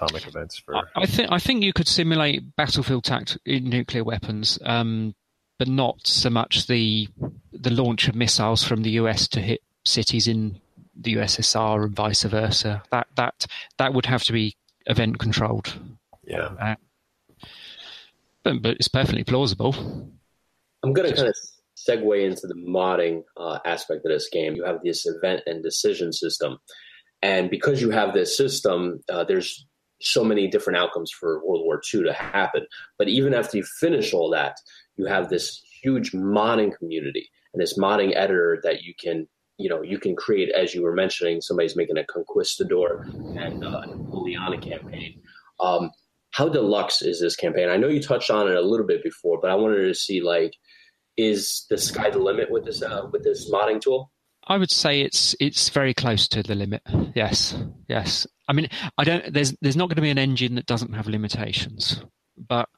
C: events.
B: I think you could simulate battlefield nuclear weapons, but not so much the launch of missiles from the US to hit cities in the USSR and vice versa. That would have to be event controlled.
C: Yeah,
B: but it's perfectly plausible.
A: I'm going to kind of segue into the modding aspect of this game. You have this event and decision system. And because you have this system, there's so many different outcomes for World War II to happen. But even after you finish all that, you have this huge modding community and this modding editor that you can create, as you were mentioning, somebody's making a Conquistador and a Napoleonic campaign. How deluxe is this campaign? I know you touched on it a little bit before, but I wanted to see, like, is the sky the limit with this modding tool?
B: I would say it's very close to the limit. Yes. I mean, there's not going to be an engine that doesn't have limitations, but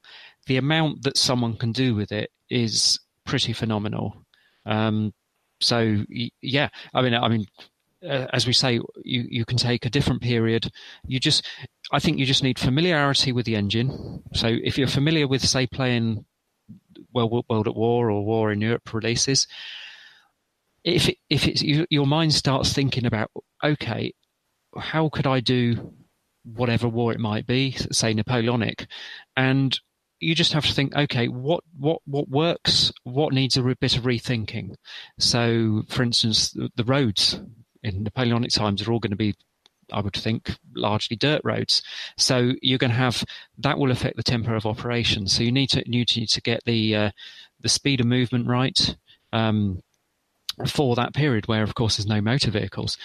B: the amount that someone can do with it is pretty phenomenal. So yeah, I mean, as we say, you can take a different period. I think you just need familiarity with the engine. So if you're familiar with, say, playing World at War or War in Europe releases, if your mind starts thinking about, okay, how could I do whatever war it might be, say Napoleonic, and you just have to think, okay, what works, what needs a bit of rethinking. So, for instance, the roads in Napoleonic times are all going to be, I would think, largely dirt roads. So you're going to have that will affect the tempo of operation. So you need to get the speed of movement right for that period, where of course there's no motor vehicles.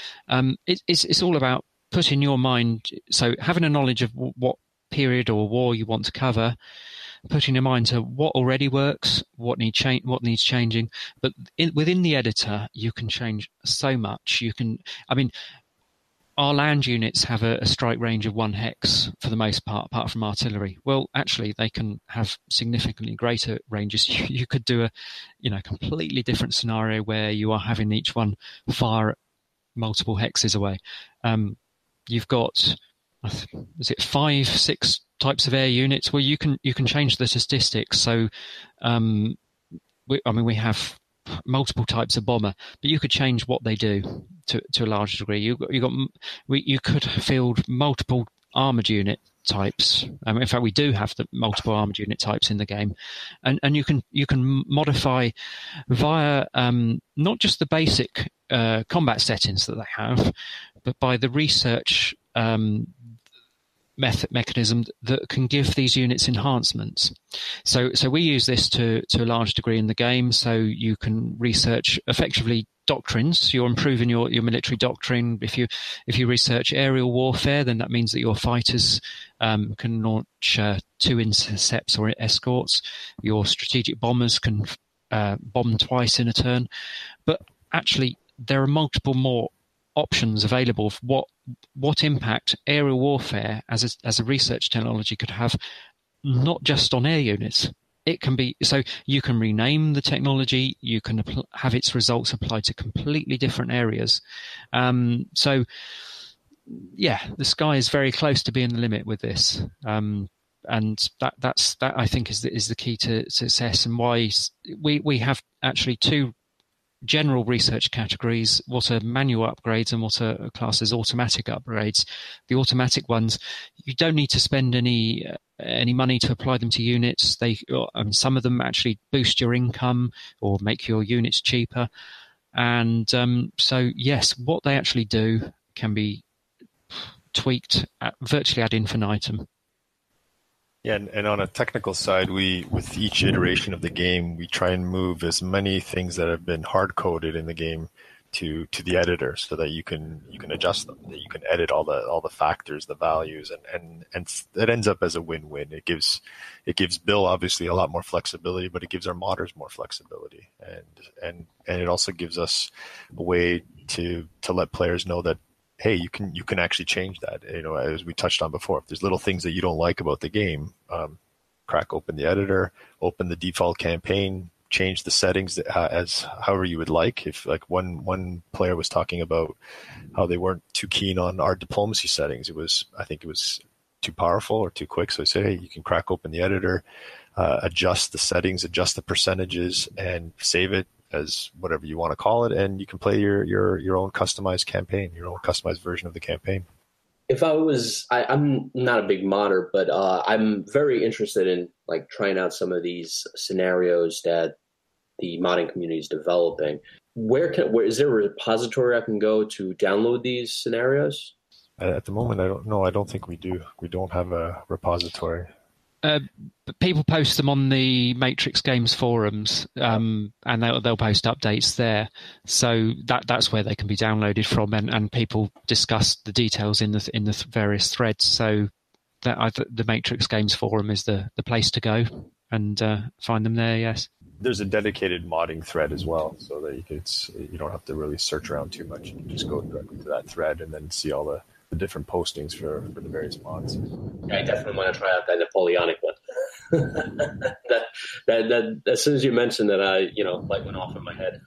B: It's all about putting your mind. So having a knowledge of what period or war you want to cover, putting your mind to what already works, what needs changing. But within the editor, you can change so much. Our land units have a strike range of 1 hex for the most part, apart from artillery. Well, actually, they can have significantly greater ranges. You could do a completely different scenario where you are having each one fire multiple hexes away. You've got, is it 5, 6 types of air units? Well, you can change the statistics. So, we have multiple types of bomber, but you could change what they do to a large degree. You could field multiple armored units types. In fact, we do have the multiple armored unit types in the game, and you can modify via not just the basic combat settings that they have, but by the research mechanism that can give these units enhancements. So we use this to a large degree in the game. So you can research effectively doctrines. You're improving your military doctrine. If you research aerial warfare, then that means that your fighters can launch 2 intercepts or escorts. Your strategic bombers can bomb twice in a turn. But actually, there are multiple more options available for what impact aerial warfare as a research technology could have, not just on air units. It can be, so you can rename the technology, you can have its results applied to completely different areas. So yeah, the sky is very close to being the limit with this. And that I think is the key to success, and why we have actually 2 general research categories: what are manual upgrades and what are classed as automatic upgrades. The automatic ones, you don't need to spend any money to apply them to units. Some of them actually boost your income or make your units cheaper. And so yes, what they actually do can be tweaked virtually ad infinitum.
C: Yeah, and on a technical side, with each iteration of the game, we try and move as many things that have been hard coded in the game to the editor, so that you can adjust them, that you can edit all the factors, the values, and it ends up as a win-win. It gives Bill obviously a lot more flexibility, but it gives our modders more flexibility, and it also gives us a way to let players know that, hey, you can actually change that. As we touched on before, if there's little things that you don't like about the game, crack open the editor, open the default campaign, change the settings as however you would like. If like one player was talking about how they weren't too keen on our diplomacy settings, I think it was too powerful or too quick. So I said, hey, you can crack open the editor, adjust the settings, adjust the percentages, and save it as whatever you want to call it, and you can play your own customized campaign, your own customized version of the campaign.
A: If I'm not a big modder, but I'm very interested in like trying out some of these scenarios that the modding community is developing. Where is there a repository I can go to download these scenarios?
C: At the moment, I don't know. I don't think we do. We don't have a repository.
B: People post them on the Matrix Games forums, and they'll post updates there. So that's where they can be downloaded from, and people discuss the details in the various threads. So the Matrix Games forum is the place to go and find them there. Yes.
C: There's a dedicated modding thread as well, so that you don't have to really search around too much. You can just go directly to that thread and then see all the different postings for the various mods.
A: Yeah, I definitely want to try out that Napoleonic one. that as soon as you mentioned that, light went off in my head.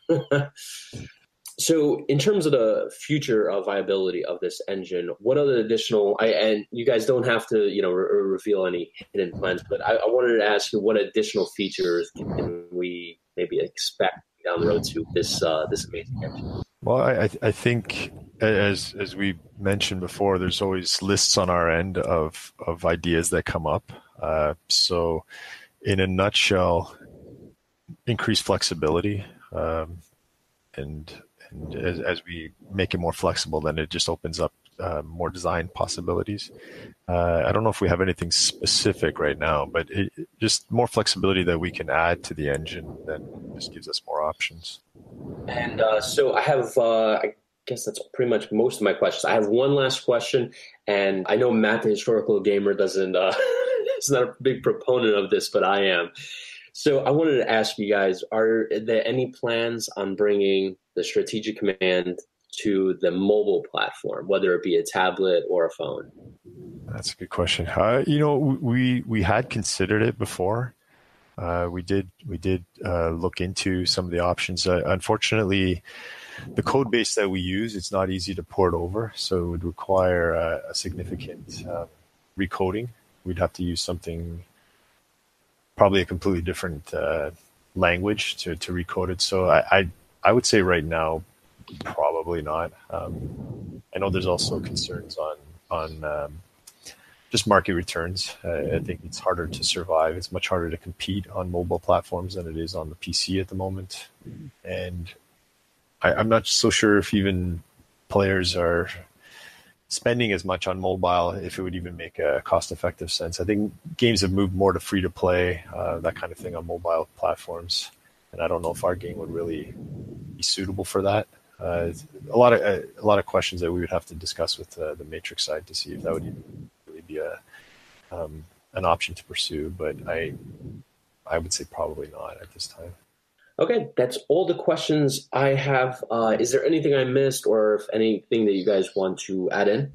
A: So in terms of the future viability of this engine, what other additional, and you guys don't have to, reveal any hidden plans, but I wanted to ask you, what additional features can we maybe expect down the road to this amazing engine?
C: Well, I think, as we mentioned before, there's always lists on our end of ideas that come up. So in a nutshell, increased flexibility, and as we make it more flexible, then it just opens up more design possibilities. I don't know if we have anything specific right now, but just more flexibility that we can add to the engine then just gives us more options.
A: And so I have, I guess that's pretty much most of my questions. I have one last question, and I know Matt, the historical gamer, doesn't is not a big proponent of this, but I am. So I wanted to ask you guys, are there any plans on bringing the Strategic Command to the mobile platform, whether it be a tablet or a phone?
C: That's a good question. We had considered it before. We did look into some of the options. Unfortunately, the code base that we use, it's not easy to port over, so it would require a significant recoding. We'd have to use something, probably a completely different language to recode it. So I would say right now, probably not. I know there's also concerns on just market returns. I think it's harder to survive. It's much harder to compete on mobile platforms than it is on the PC at the moment. And I'm not so sure if even players are spending as much on mobile, if it would even make a cost-effective sense. I think games have moved more to free-to-play, that kind of thing on mobile platforms. And I don't know if our game would really be suitable for that. A lot of questions that we would have to discuss with the Matrix side to see if that would even really be an option to pursue. But I would say probably not at this time.
A: Okay, that's all the questions I have. Is there anything I missed, or if anything that you guys want to add in?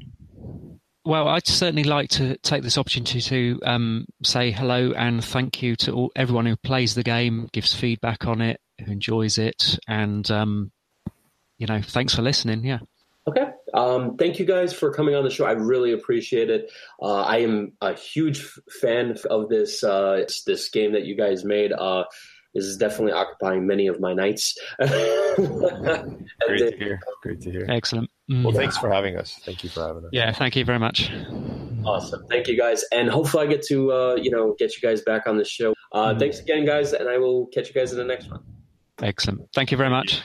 B: Well, I'd certainly like to take this opportunity to say hello and thank you to everyone who plays the game, gives feedback on it, who enjoys it, and thanks for listening. Yeah.
A: Okay. Thank you guys for coming on the show. I really appreciate it. I am a huge fan of this game that you guys made. This is definitely occupying many of my nights.
C: Great to hear.
B: Excellent.
C: Well, thanks for having us. Thank you for having us.
B: Yeah, thank you very much.
A: Awesome. Thank you, guys. And hopefully I get to, get you guys back on the show. Thanks again, guys, and I will catch you guys in the next one.
B: Excellent. Thank you very much.